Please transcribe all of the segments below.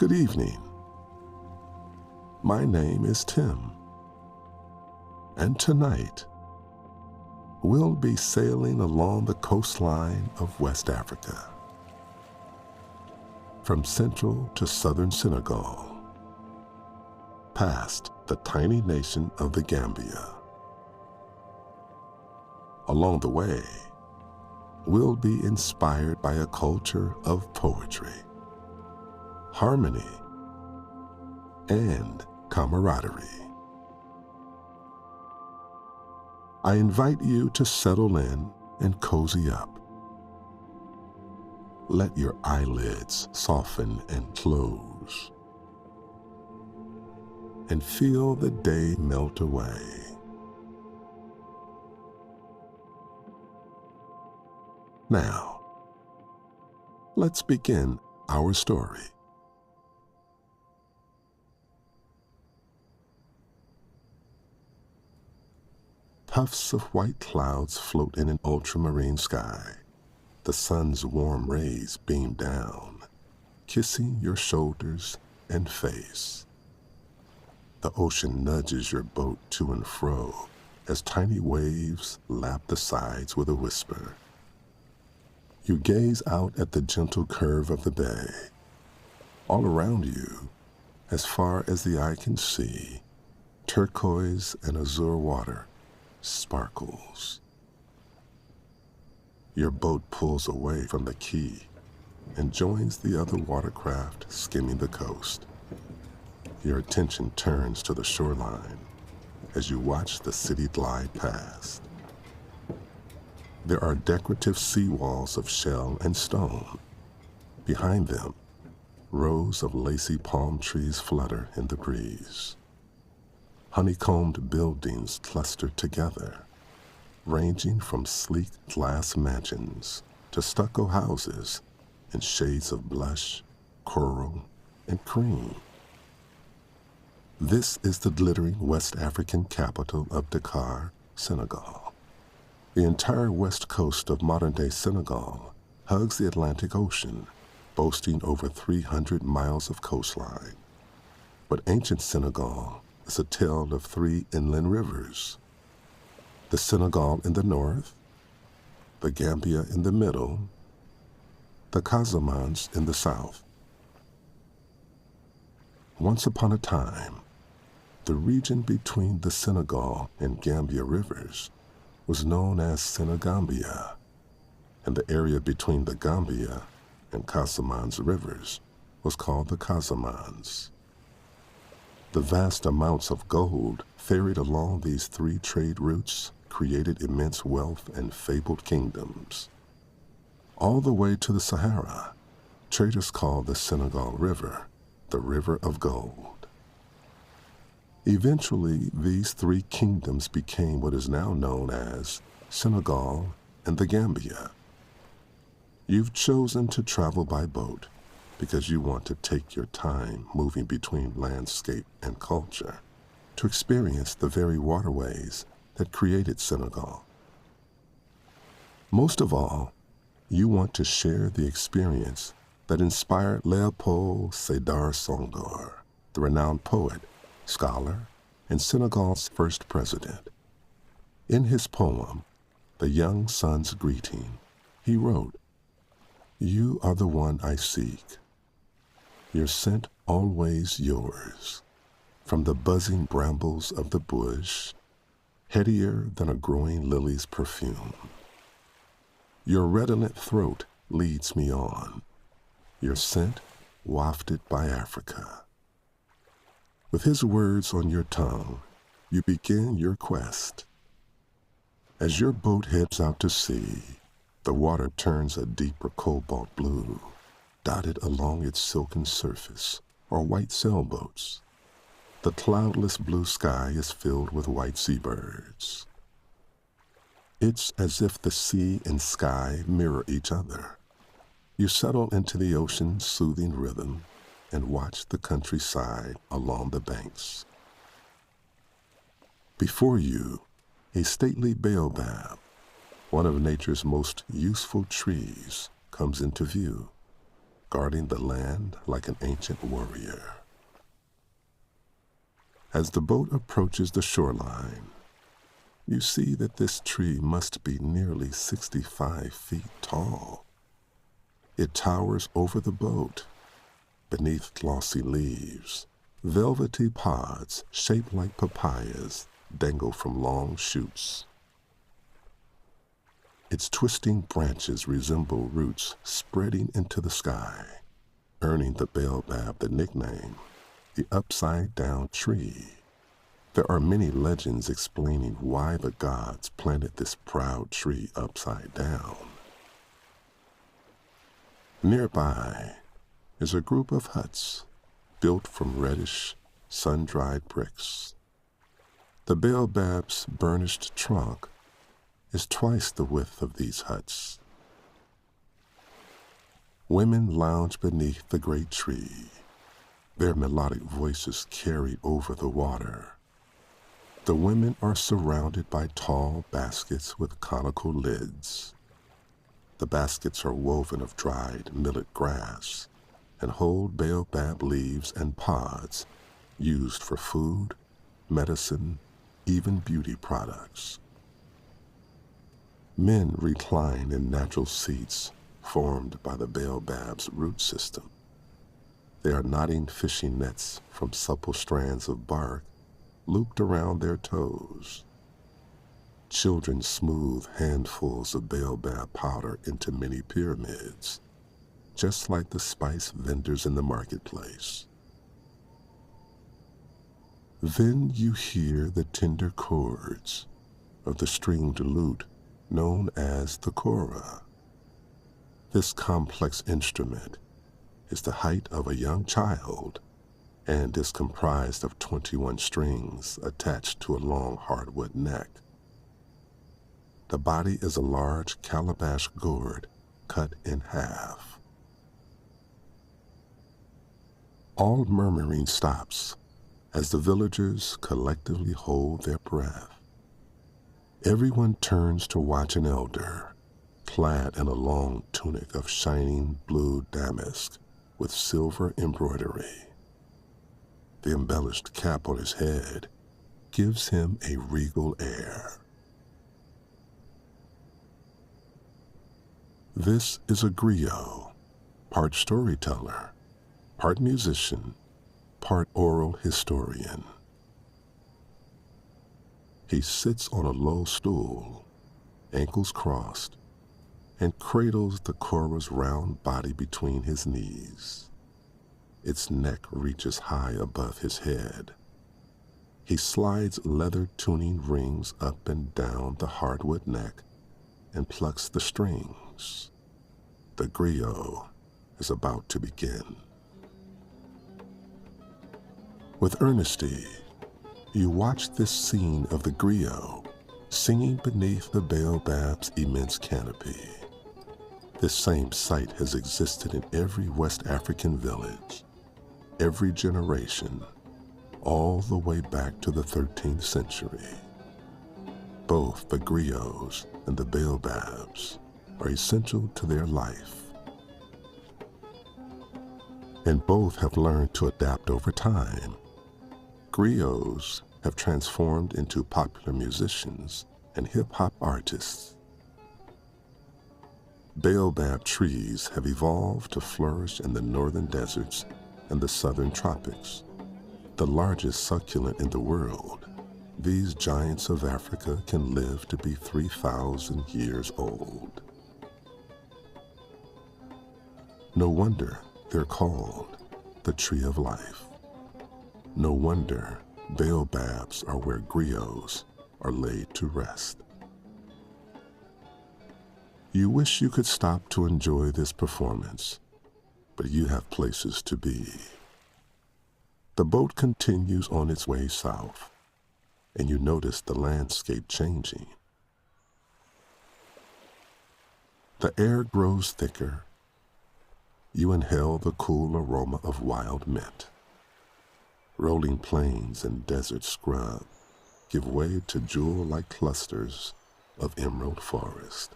Good evening. My name is Tim, and tonight we'll be sailing along the coastline of West Africa, from central to southern Senegal, past the tiny nation of the Gambia. Along the way, we'll be inspired by a culture of poetry, harmony, and camaraderie. I invite you to settle in and cozy up. Let your eyelids soften and close, and feel the day melt away. Now, let's begin our story. Puffs of white clouds float in an ultramarine sky. The sun's warm rays beam down, kissing your shoulders and face. The ocean nudges your boat to and fro as tiny waves lap the sides with a whisper. You gaze out at the gentle curve of the bay. All around you, as far as the eye can see, turquoise and azure water sparkles. Your boat pulls away from the quay and joins the other watercraft skimming the coast. Your attention turns to the shoreline as you watch the city glide past. There are decorative seawalls of shell and stone. Behind them, rows of lacy palm trees flutter in the breeze. Honeycombed buildings cluster together, ranging from sleek glass mansions to stucco houses in shades of blush, coral, and cream. This is the glittering West African capital of Dakar, Senegal. The entire west coast of modern-day Senegal hugs the Atlantic Ocean, boasting over 300 miles of coastline. But ancient Senegal is a tale of three inland rivers: the Senegal in the north, the Gambia in the middle, the Casamance in the south. Once upon a time, the region between the Senegal and Gambia rivers was known as Senegambia, and the area between the Gambia and Casamance rivers was called the Casamance. The vast amounts of gold ferried along these three trade routes created immense wealth and fabled kingdoms. All the way to the Sahara, traders called the Senegal River the River of Gold. Eventually, these three kingdoms became what is now known as Senegal and the Gambia. You've chosen to travel by boat because you want to take your time moving between landscape and culture to experience the very waterways that created Senegal. Most of all, you want to share the experience that inspired Léopold Sédar Senghor, the renowned poet, scholar, and Senegal's first president. In his poem, The Young Son's Greeting, he wrote, "You are the one I seek, your scent always yours, from the buzzing brambles of the bush, headier than a growing lily's perfume. Your redolent throat leads me on, your scent wafted by Africa." With his words on your tongue, you begin your quest. As your boat heads out to sea, the water turns a deeper cobalt blue. Dotted along its silken surface are white sailboats. The cloudless blue sky is filled with white seabirds. It's as if the sea and sky mirror each other. You settle into the ocean's soothing rhythm and watch the countryside along the banks. Before you, a stately baobab, one of nature's most useful trees, comes into view. guarding the land like an ancient warrior. As the boat approaches the shoreline, you see that this tree must be nearly 65 feet tall. It towers over the boat. Beneath glossy leaves, velvety pods shaped like papayas dangle from long shoots. Its twisting branches resemble roots spreading into the sky, earning the baobab the nickname, the upside-down tree. There are many legends explaining why the gods planted this proud tree upside down. Nearby is a group of huts built from reddish, sun-dried bricks. The baobab's burnished trunk is twice the width of these huts. Women lounge beneath the great tree, their melodic voices carried over the water. The women are surrounded by tall baskets with conical lids. The baskets are woven of dried millet grass and hold baobab leaves and pods used for food, medicine, even beauty products. Men recline in natural seats formed by the baobab's root system. They are knotting fishing nets from supple strands of bark looped around their toes. Children smooth handfuls of baobab powder into mini pyramids, just like the spice vendors in the marketplace. Then you hear the tender chords of the stringed lute known as the kora. This complex instrument is the height of a young child and is comprised of 21 strings attached to a long hardwood neck. The body is a large calabash gourd cut in half. All murmuring stops as the villagers collectively hold their breath. Everyone turns to watch an elder, clad in a long tunic of shining blue damask with silver embroidery. The embellished cap on his head gives him a regal air. This is a griot, part storyteller, part musician, part oral historian. He sits on a low stool, ankles crossed, and cradles the kora's round body between his knees. Its neck reaches high above his head. He slides leather tuning rings up and down the hardwood neck and plucks the strings. The griot is about to begin. With earnesty, you watch this scene of the griot singing beneath the baobab's immense canopy. This same sight has existed in every West African village, every generation, all the way back to the 13th century. Both the griots and the baobabs are essential to their life, and both have learned to adapt over time. Griots have transformed into popular musicians and hip-hop artists. Baobab trees have evolved to flourish in the northern deserts and the southern tropics. The largest succulent in the world, these giants of Africa can live to be 3,000 years old. No wonder they're called the tree of life. No wonder baobabs are where griots are laid to rest. You wish you could stop to enjoy this performance, but you have places to be. The boat continues on its way south, and you notice the landscape changing. The air grows thicker. You inhale the cool aroma of wild mint. Rolling plains and desert scrub give way to jewel-like clusters of emerald forest.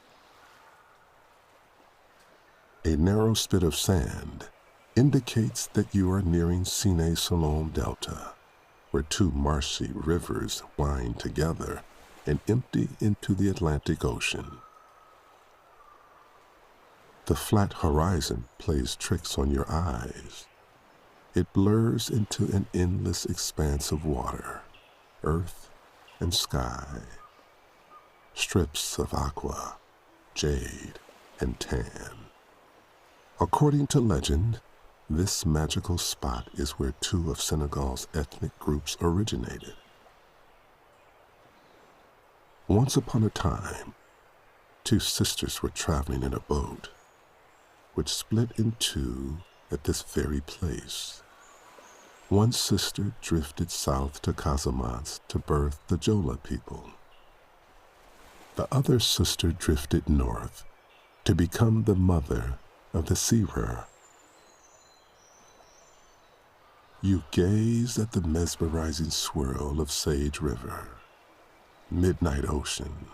A narrow spit of sand indicates that you are nearing Senegal Delta, where two marshy rivers wind together and empty into the Atlantic Ocean. The flat horizon plays tricks on your eyes. It blurs into an endless expanse of water, earth, and sky. Strips of aqua, jade, and tan. According to legend, this magical spot is where two of Senegal's ethnic groups originated. Once upon a time, two sisters were traveling in a boat, which split in two at this very place. One sister drifted south to Casamance to birth the Jola people. The other sister drifted north to become the mother of the Serer. You gaze at the mesmerizing swirl of Sage River, midnight ocean,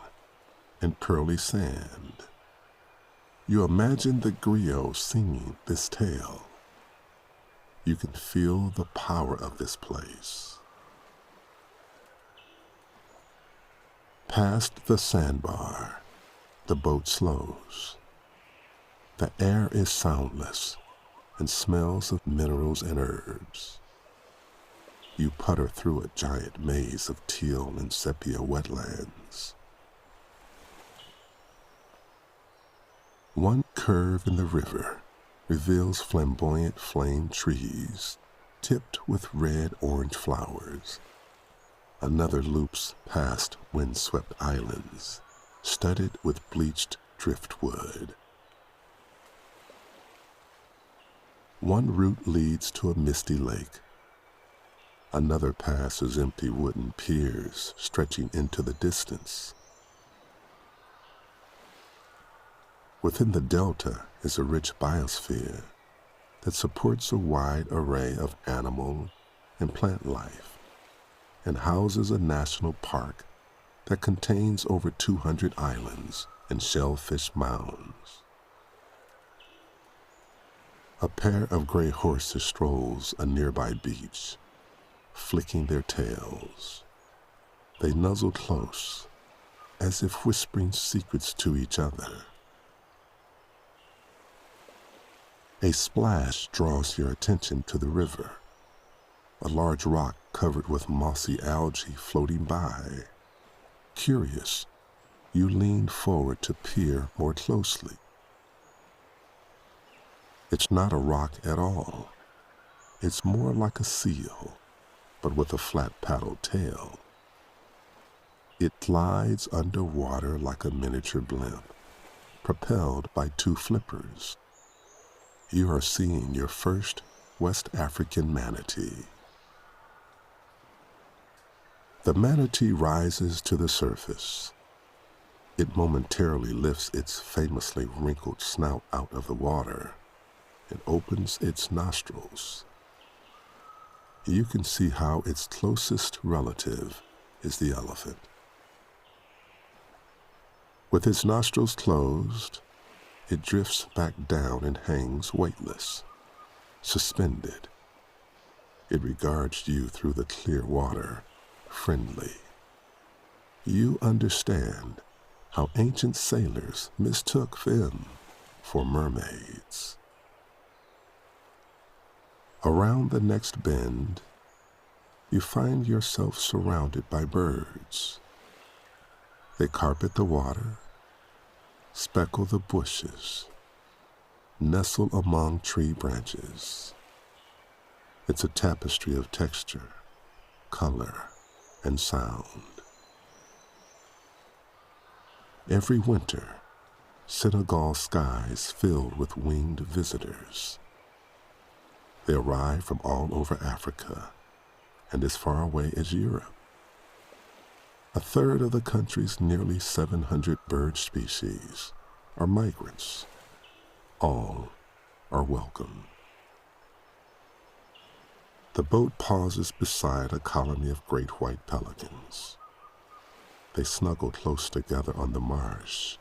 and pearly sand. You imagine the griot singing this tale. You can feel the power of this place. Past the sandbar, the boat slows. The air is soundless and smells of minerals and herbs. You putter through a giant maze of teal and sepia wetlands. One curve in the river reveals flamboyant flame trees tipped with red-orange flowers. Another loops past windswept islands studded with bleached driftwood. One route leads to a misty lake. Another passes empty wooden piers stretching into the distance. Within the delta is a rich biosphere that supports a wide array of animal and plant life and houses a national park that contains over 200 islands and shellfish mounds. A pair of gray horses strolls a nearby beach, flicking their tails. They nuzzle close, as if whispering secrets to each other. A splash draws your attention to the river, a large rock covered with mossy algae floating by. Curious, you lean forward to peer more closely. It's not a rock at all. It's more like a seal, but with a flat paddle tail. It glides underwater like a miniature blimp, propelled by two flippers. You are seeing your first West African manatee. The manatee rises to the surface. It momentarily lifts its famously wrinkled snout out of the water and opens its nostrils. You can see how its closest relative is the elephant. With its nostrils closed, it drifts back down and hangs weightless, suspended. It regards you through the clear water, friendly. You understand how ancient sailors mistook them for mermaids. Around the next bend, you find yourself surrounded by birds. They carpet the water, speckle the bushes, nestle among tree branches. It's a tapestry of texture, color, and sound. Every winter, Senegal's skies filled with winged visitors. They arrive from all over Africa and as far away as Europe. A third of the country's nearly 700 bird species are migrants. All are welcome. The boat pauses beside a colony of great white pelicans. They snuggle close together on the marsh.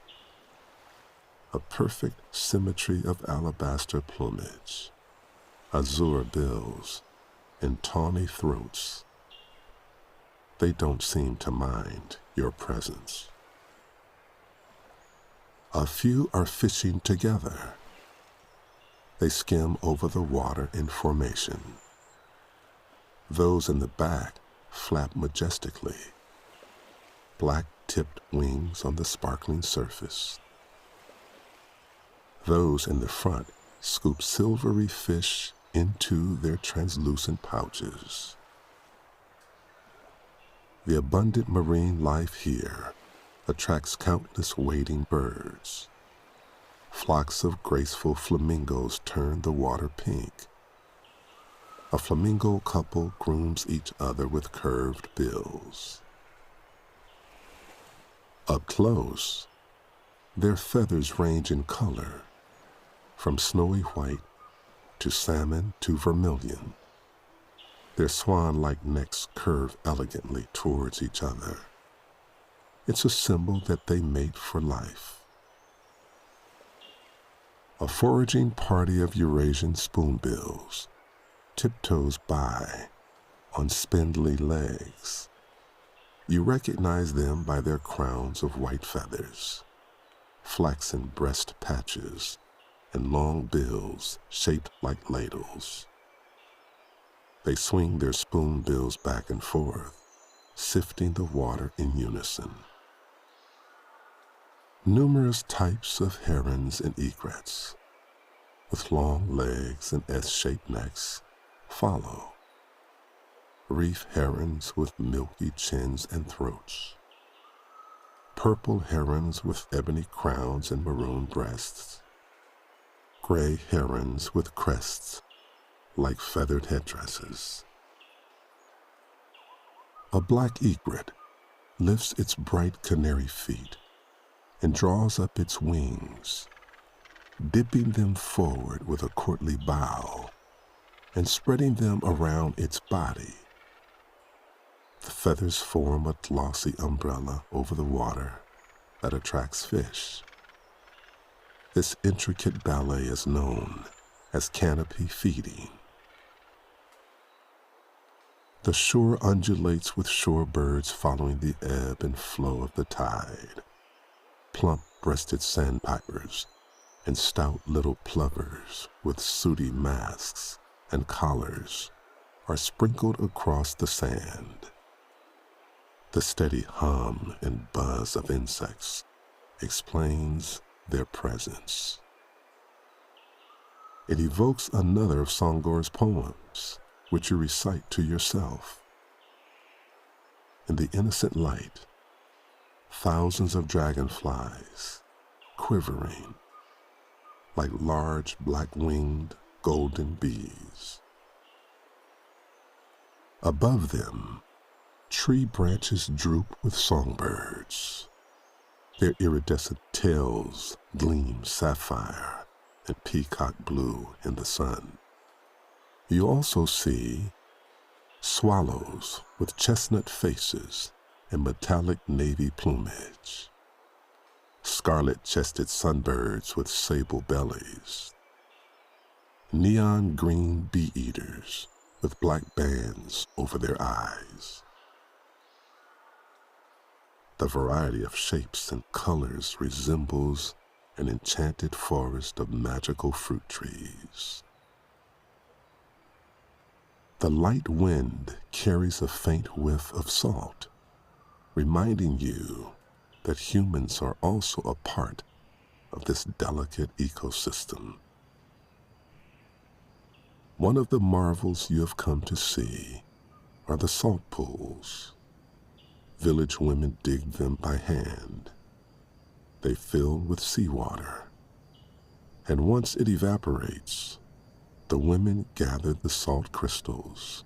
a perfect symmetry of alabaster plumage, azure bills, and tawny throats. They don't seem to mind your presence. A few are fishing together. They skim over the water in formation. Those in the back flap majestically, black-tipped wings on the sparkling surface. Those in the front scoop silvery fish into their translucent pouches. The abundant marine life here attracts countless wading birds. Flocks of graceful flamingos turn the water pink. A flamingo couple grooms each other with curved bills. Up close, their feathers range in color, from snowy white to salmon to vermilion. Their swan-like necks curve elegantly towards each other. It's a symbol that they mate for life. A foraging party of Eurasian spoonbills tiptoes by on spindly legs. You recognize them by their crowns of white feathers, flaxen breast patches, and long bills shaped like ladles. They swing their spoonbills back and forth, sifting the water in unison. Numerous types of herons and egrets, with long legs and S-shaped necks, follow. Reef herons with milky chins and throats. Purple herons with ebony crowns and maroon breasts. Gray herons with crests like feathered headdresses. A black egret lifts its bright canary feet and draws up its wings, dipping them forward with a courtly bow and spreading them around its body. The feathers form a glossy umbrella over the water that attracts fish. This intricate ballet is known as canopy feeding. The shore undulates with shorebirds following the ebb and flow of the tide. Plump-breasted sandpipers and stout little plovers with sooty masks and collars are sprinkled across the sand. The steady hum and buzz of insects explains their presence. It evokes another of Songor's poems, which you recite to yourself. In the innocent light, thousands of dragonflies, quivering like large black-winged golden bees. Above them, tree branches droop with songbirds. Their iridescent tails gleam sapphire and peacock blue in the sun. You also see swallows with chestnut faces and metallic navy plumage, scarlet-chested sunbirds with sable bellies, neon green bee-eaters with black bands over their eyes. The variety of shapes and colors resembles an enchanted forest of magical fruit trees. The light wind carries a faint whiff of salt, reminding you that humans are also a part of this delicate ecosystem. One of the marvels you have come to see are the salt pools. Village women dig them by hand. They fill with seawater, and once it evaporates, the women gather the salt crystals.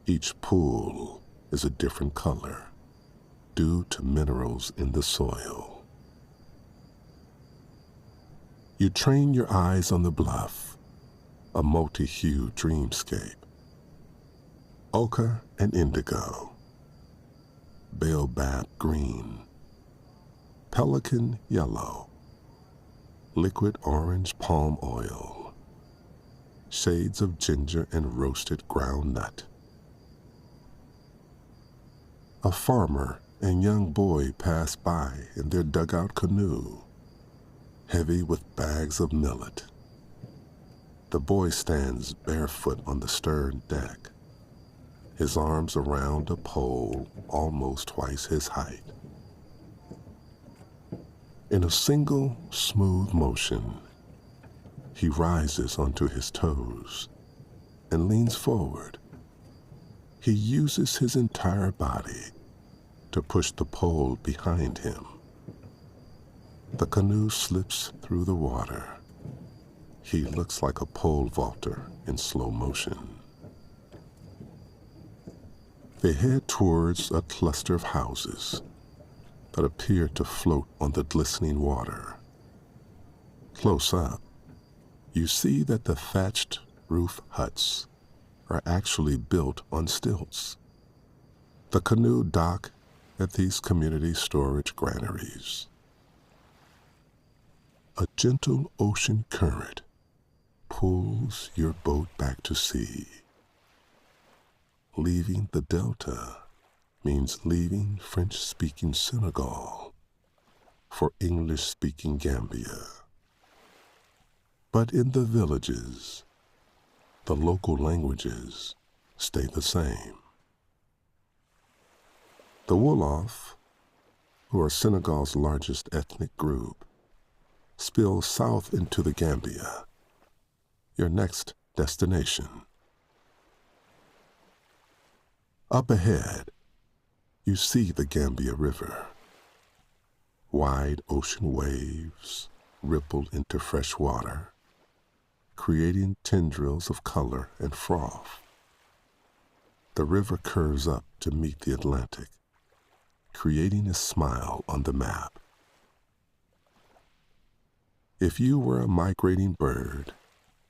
Each pool is a different color, due to minerals in the soil. You train your eyes on the bluff, a multi-hued dreamscape. Ochre and indigo, baobab green, pelican yellow, liquid orange palm oil, shades of ginger and roasted ground nut. A farmer and young boy pass by in their dugout canoe, heavy with bags of millet. The boy stands barefoot on the stern deck, his arms around a pole almost twice his height. In a single smooth motion, he rises onto his toes and leans forward. He uses his entire body to push the pole behind him. The canoe slips through the water. He looks like a pole vaulter in slow motion. They head towards a cluster of houses that appear to float on the glistening water. Close up, you see that the thatched roof huts are actually built on stilts. The canoe dock at these community storage granaries. A gentle ocean current pulls your boat back to sea. Leaving the Delta means leaving French-speaking Senegal for English-speaking Gambia. But in the villages, the local languages stay the same. The Wolof, who are Senegal's largest ethnic group, spill south into the Gambia, your next destination. Up ahead, you see the Gambia River. Wide ocean waves ripple into fresh water, creating tendrils of color and froth. The river curves up to meet the Atlantic, creating a smile on the map. If you were a migrating bird,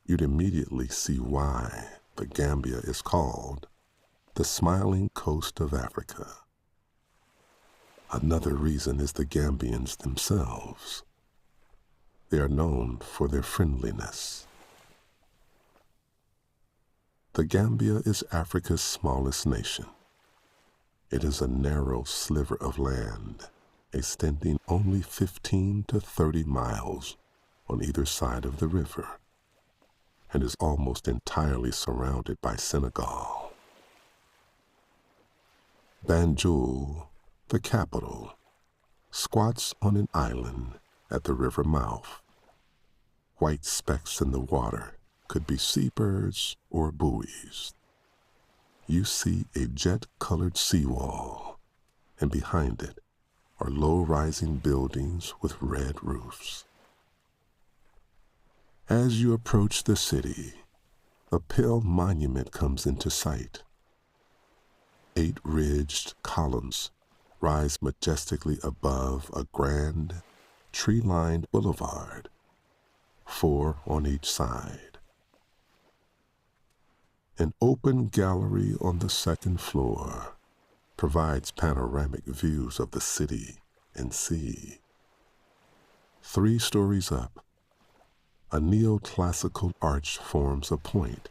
you'd immediately see why the Gambia is called the smiling coast of Africa. Another reason is the Gambians themselves. They are known for their friendliness. The Gambia is Africa's smallest nation. It is a narrow sliver of land, extending only 15 to 30 miles on either side of the river, and is almost entirely surrounded by Senegal. Banjul, the capital, squats on an island at the river mouth. White specks in the water could be seabirds or buoys. You see a jet-colored seawall, and behind it are low-rising buildings with red roofs. As you approach the city, a pale monument comes into sight. 8 ridged columns rise majestically above a grand, tree-lined boulevard, 4 on each side. An open gallery on the second floor provides panoramic views of the city and sea. 3 stories up, a neoclassical arch forms a point.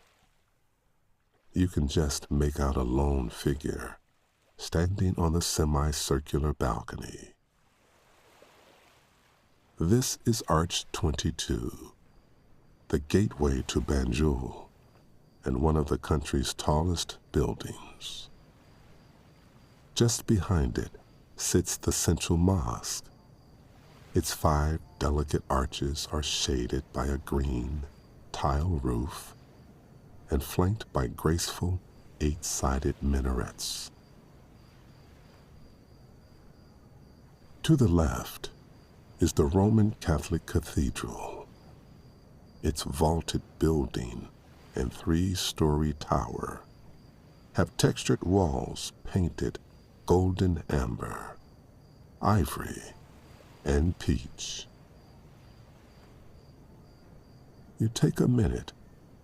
You can just make out a lone figure standing on the semicircular balcony. This is Arch 22, the gateway to Banjul, and one of the country's tallest buildings. Just behind it sits the central mosque. Its 5 delicate arches are shaded by a green tile roof and flanked by graceful 8-sided minarets. To the left is the Roman Catholic Cathedral. Its vaulted building and 3-story tower have textured walls painted golden amber, ivory, and peach. You take a minute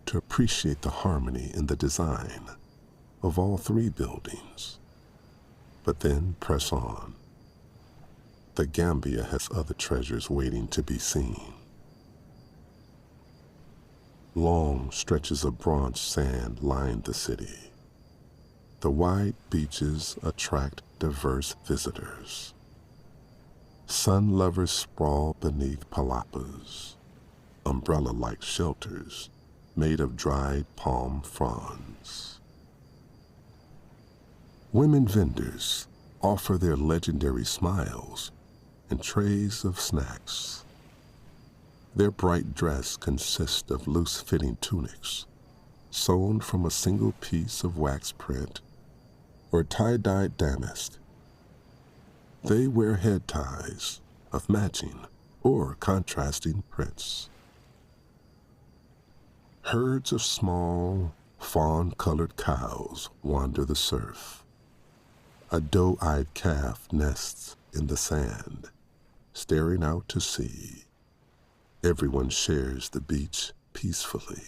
to appreciate the harmony in the design of all 3 buildings, but then press on. The Gambia has other treasures waiting to be seen. Long stretches of bronze sand line the city. The wide beaches attract diverse visitors. Sun lovers sprawl beneath palapas, umbrella-like shelters made of dried palm fronds. Women vendors offer their legendary smiles and trays of snacks. Their bright dress consists of loose-fitting tunics sewn from a single piece of wax print or tie-dyed damask. They wear head ties of matching or contrasting prints. Herds of small, fawn-colored cows wander the surf. A doe-eyed calf nests in the sand, staring out to sea. Everyone shares the beach peacefully.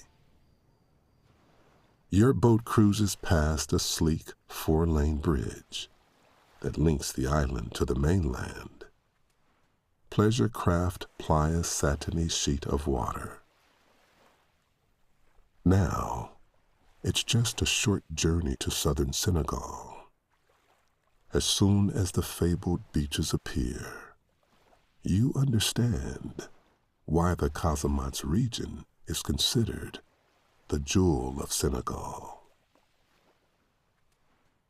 Your boat cruises past a sleek 4-lane bridge that links the island to the mainland. Pleasure craft ply a satiny sheet of water. Now, it's just a short journey to southern Senegal. As soon as the fabled beaches appear, you understand why the Casamance region is considered the jewel of Senegal.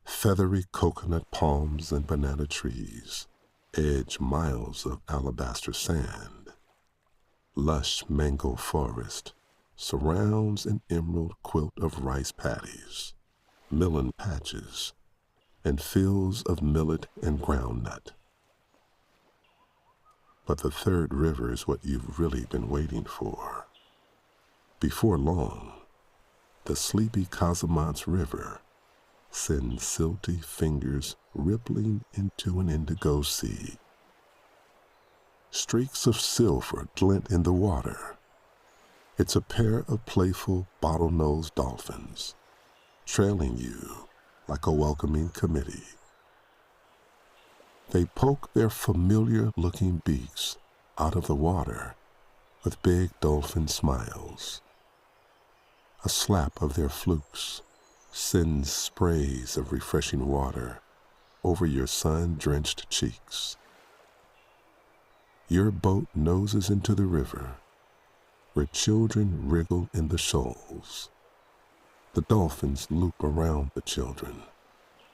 Feathery coconut palms and banana trees edge miles of alabaster sand. Lush mango forest surrounds an emerald quilt of rice paddies, melon patches, and fields of millet and groundnut. But the third river is what you've really been waiting for. Before long, the sleepy Casamance River sends silty fingers rippling into an indigo sea. Streaks of silver glint in the water. It's a pair of playful bottlenose dolphins, trailing you like a welcoming committee. They poke their familiar-looking beaks out of the water with big dolphin smiles. A slap of their flukes sends sprays of refreshing water over your sun-drenched cheeks. Your boat noses into the river, where children wriggle in the shoals. The dolphins loop around the children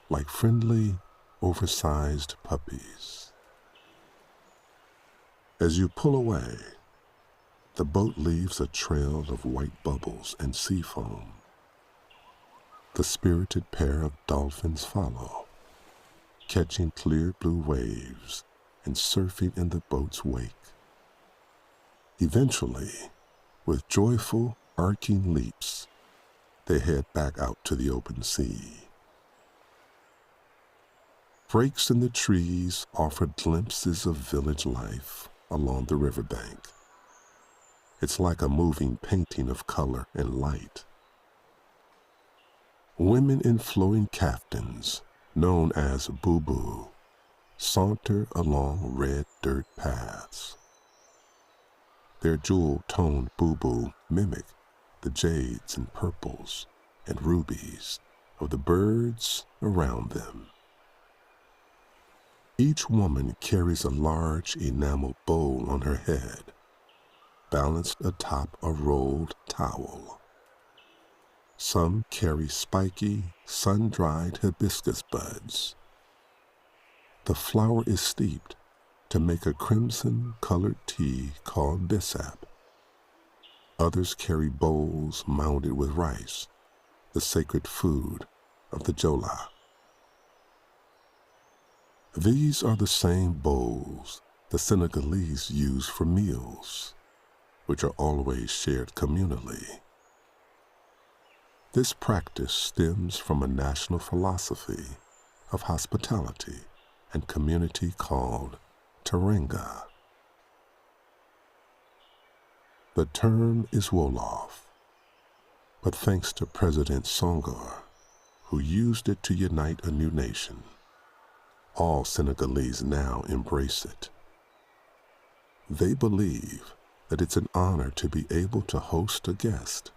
like friendly, oversized puppies. As you pull away, the boat leaves a trail of white bubbles and sea foam. The spirited pair of dolphins follow, catching clear blue waves and surfing in the boat's wake. Eventually, with joyful, arcing leaps, they head back out to the open sea. Breaks in the trees offer glimpses of village life along the riverbank. It's like a moving painting of color and light. Women in flowing kaftans, known as boo-boo, saunter along red dirt paths. Their jewel-toned boo-boo mimic the jades and purples and rubies of the birds around them. Each woman carries a large enamel bowl on her head, balanced atop a rolled towel. Some carry spiky, sun-dried hibiscus buds. The flower is steeped to make a crimson-colored tea called bissap. Others carry bowls mounded with rice, the sacred food of the Jola. These are the same bowls the Senegalese use for meals, which are always shared communally. This practice stems from a national philosophy of hospitality and community called Teranga. The term is Wolof, but thanks to President Senghor, who used it to unite a new nation, all Senegalese now embrace it. They believe that it's an honor to be able to host a guest.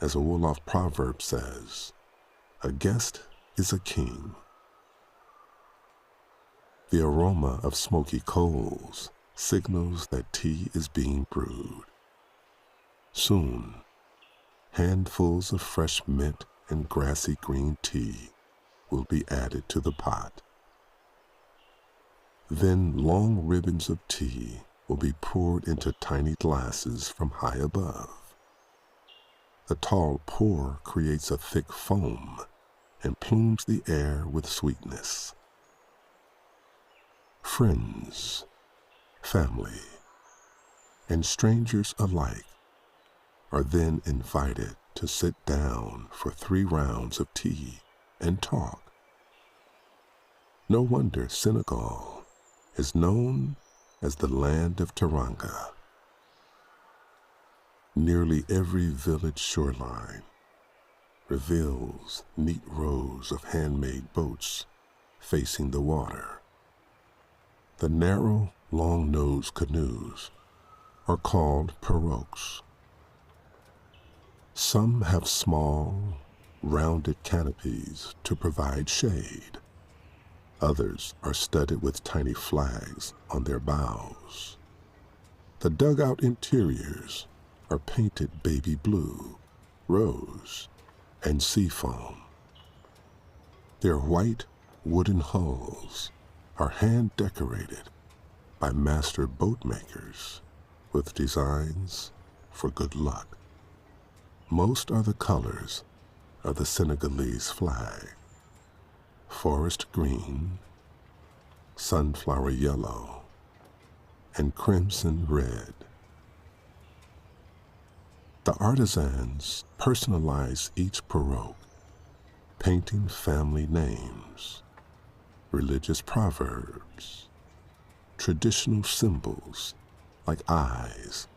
As a Wolof proverb says, a guest is a king. The aroma of smoky coals signals that tea is being brewed. Soon, handfuls of fresh mint and grassy green tea will be added to the pot. Then long ribbons of tea will be poured into tiny glasses from high above. The tall pour creates a thick foam and plumes the air with sweetness. Friends, family, and strangers alike are then invited to sit down for 3 rounds of tea and talk. No wonder Senegal is known as the land of Teranga. Nearly every village shoreline reveals neat rows of handmade boats facing the water. The narrow, long-nosed canoes are called pirogues. Some have small, rounded canopies to provide shade. Others are studded with tiny flags on their bows. The dugout interiors are painted baby blue, rose, and seafoam. Their white wooden hulls are hand-decorated by master boat makers with designs for good luck. Most are the colors of the Senegalese flag: forest green, sunflower yellow, and crimson red. The artisans personalize each pirogue, painting family names, religious proverbs, traditional symbols like eyes,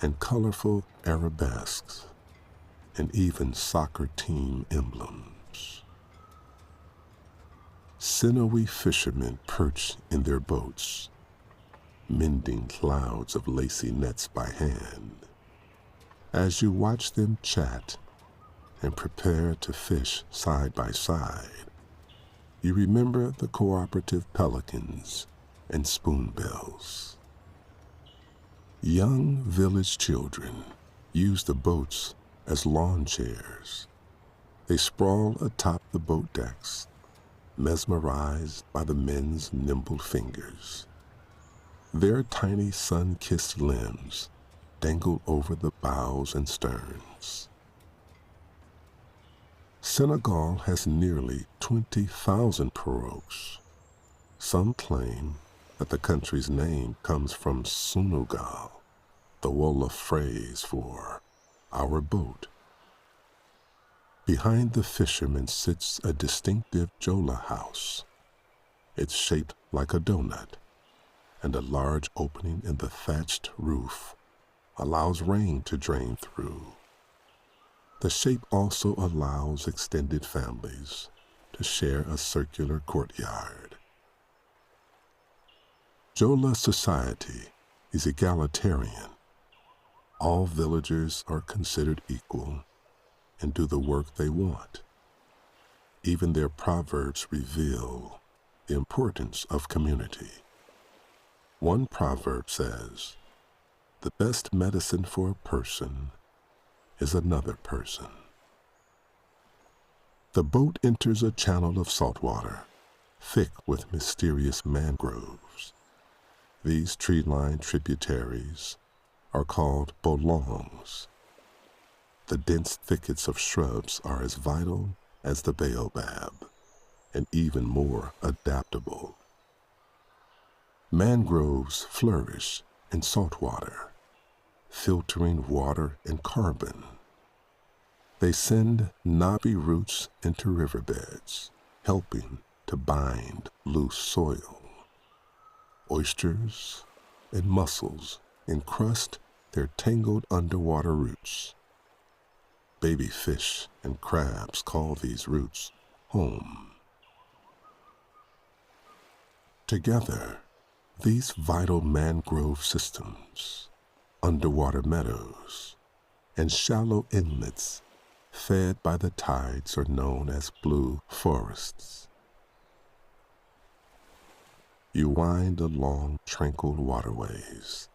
and colorful arabesques, and even soccer team emblems. Sinewy fishermen perch in their boats, mending clouds of lacy nets by hand. As you watch them chat and prepare to fish side by side, you remember the cooperative pelicans and spoonbills. Young village children use the boats as lawn chairs. They sprawl atop the boat decks, mesmerized by the men's nimble fingers. Their tiny sun-kissed limbs dangle over the bows and sterns. Senegal has nearly 20,000 pirogues. Some claim that the country's name comes from Senegal, the Wolof phrase for our boat. Behind the fishermen sits a distinctive Jola house. It's shaped like a donut, and a large opening in the thatched roof allows rain to drain through. The shape also allows extended families to share a circular courtyard. Jola society is egalitarian. All villagers are considered equal and do the work they want. Even their proverbs reveal the importance of community. One proverb says, "The best medicine for a person is another person." The boat enters a channel of salt water, thick with mysterious mangroves. These tree-lined tributaries are called bolongs. The dense thickets of shrubs are as vital as the baobab, and even more adaptable. Mangroves flourish in salt water, filtering water and carbon. They send knobby roots into riverbeds, helping to bind loose soil. Oysters and mussels encrust their tangled underwater roots. Baby fish and crabs call these roots home. Together, these vital mangrove systems underwater meadows, and shallow inlets fed by the tides are known as blue forests. You wind along tranquil waterways.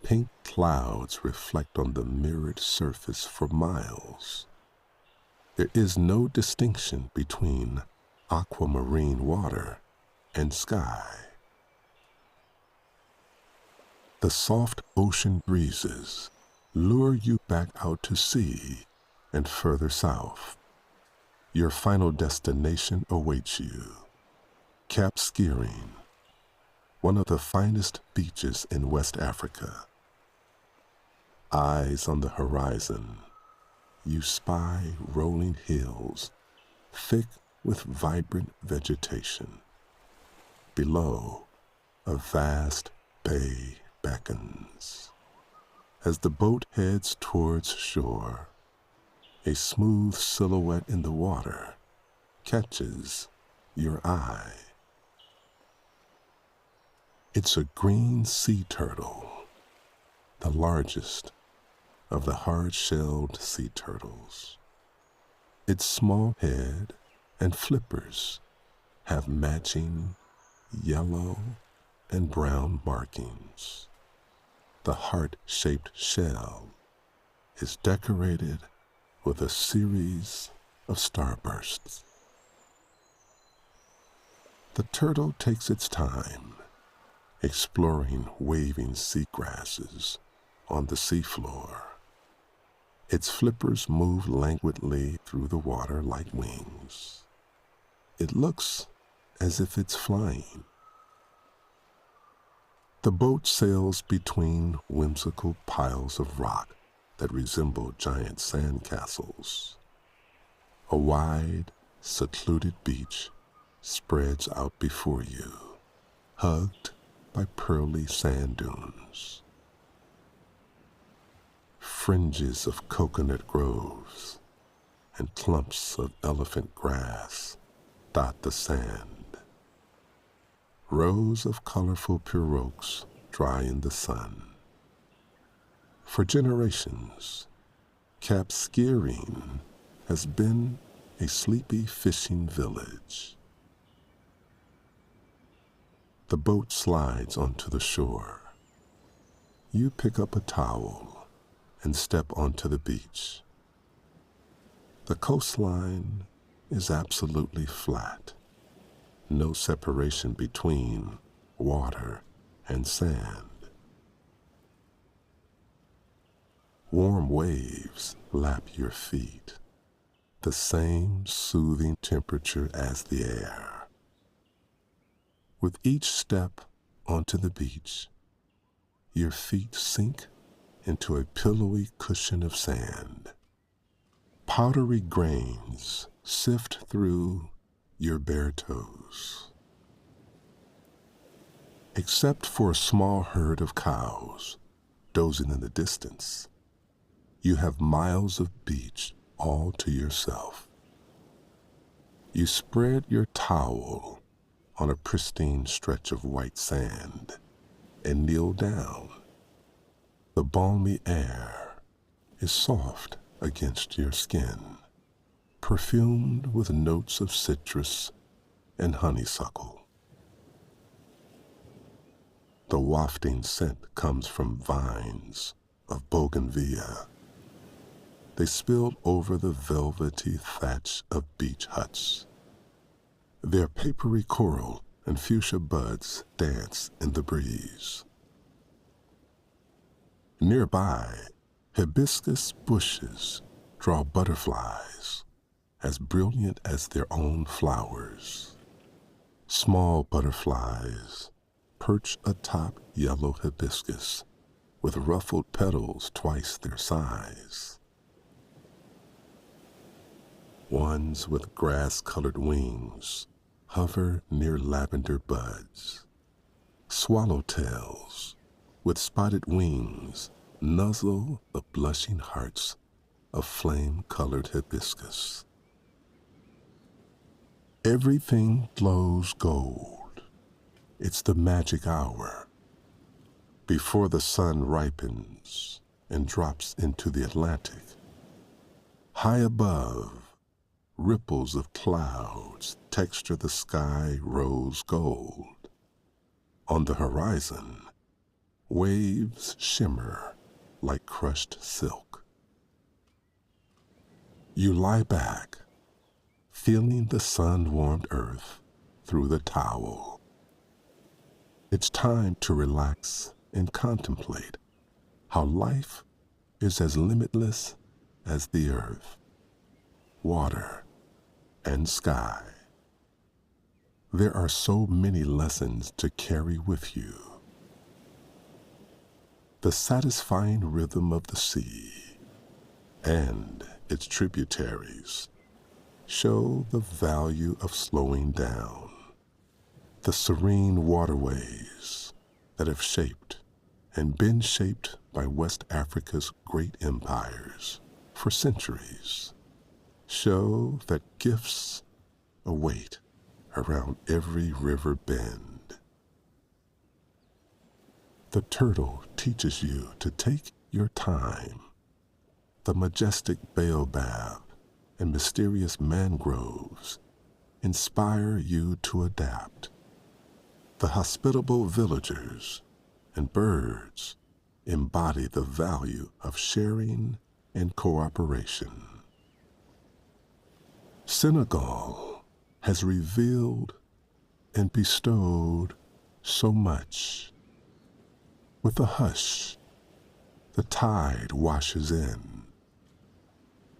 Pink clouds reflect on the mirrored surface for miles. There is no distinction between aquamarine water and sky. The soft ocean breezes lure you back out to sea and further south. Your final destination awaits you, Cap Skirring, one of the finest beaches in West Africa. Eyes on the horizon, you spy rolling hills, thick with vibrant vegetation. Below, a vast bay beckons. As the boat heads towards shore, a smooth silhouette in the water catches your eye. It's a green sea turtle, the largest of the hard-shelled sea turtles. Its small head and flippers have matching yellow and brown markings. The heart-shaped shell is decorated with a series of starbursts. The turtle takes its time, exploring waving seagrasses on the seafloor. Its flippers move languidly through the water like wings. It looks as if it's flying. The boat sails between whimsical piles of rock that resemble giant sandcastles. A wide, secluded beach spreads out before you, hugged by pearly sand dunes. Fringes of coconut groves and clumps of elephant grass dot the sand. Rows of colorful pirogues dry in the sun. For generations, Cap Skirring has been a sleepy fishing village. The boat slides onto the shore. You pick up a towel and step onto the beach. The coastline is absolutely flat. No separation between water and sand. Warm waves lap your feet, the same soothing temperature as the air. With each step onto the beach, your feet sink into a pillowy cushion of sand. Powdery grains sift through your bare toes. Except for a small herd of cows dozing in the distance, you have miles of beach all to yourself. You spread your towel on a pristine stretch of white sand and kneel down. The balmy air is soft against your skin, perfumed with notes of citrus and honeysuckle. The wafting scent comes from vines of bougainvillea. They spill over the velvety thatch of beach huts. Their papery coral and fuchsia buds dance in the breeze. Nearby, hibiscus bushes draw butterflies as brilliant as their own flowers. Small butterflies perch atop yellow hibiscus with ruffled petals twice their size. Ones with grass-colored wings hover near lavender buds. Swallowtails with spotted wings nuzzle the blushing hearts of flame-colored hibiscus. Everything glows gold. It's the magic hour. before the sun ripens and drops into the Atlantic. High above, ripples of clouds texture the sky rose gold. On the horizon, waves shimmer like crushed silk. You lie back, feeling the sun-warmed earth through the towel. It's time to relax and contemplate how life is as limitless as the earth, water, and sky. There are so many lessons to carry with you. The satisfying rhythm of the sea and its tributaries show the value of slowing down. The serene waterways that have shaped and been shaped by West Africa's great empires for centuries show that gifts await around every river bend. The turtle teaches you to take your time. The majestic baobab and mysterious mangroves inspire you to adapt. The hospitable villagers and birds embody the value of sharing and cooperation. Senegal has revealed and bestowed so much. With a hush, the tide washes in,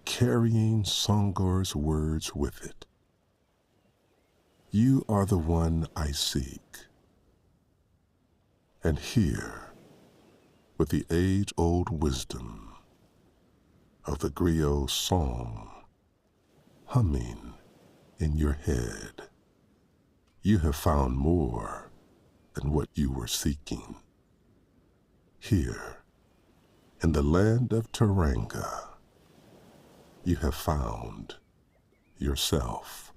carrying Songor's words with it. You are the one I seek. And here, with the age-old wisdom of the griot song humming in your head, you have found more than what you were seeking. Here, in the land of Teranga, you have found yourself.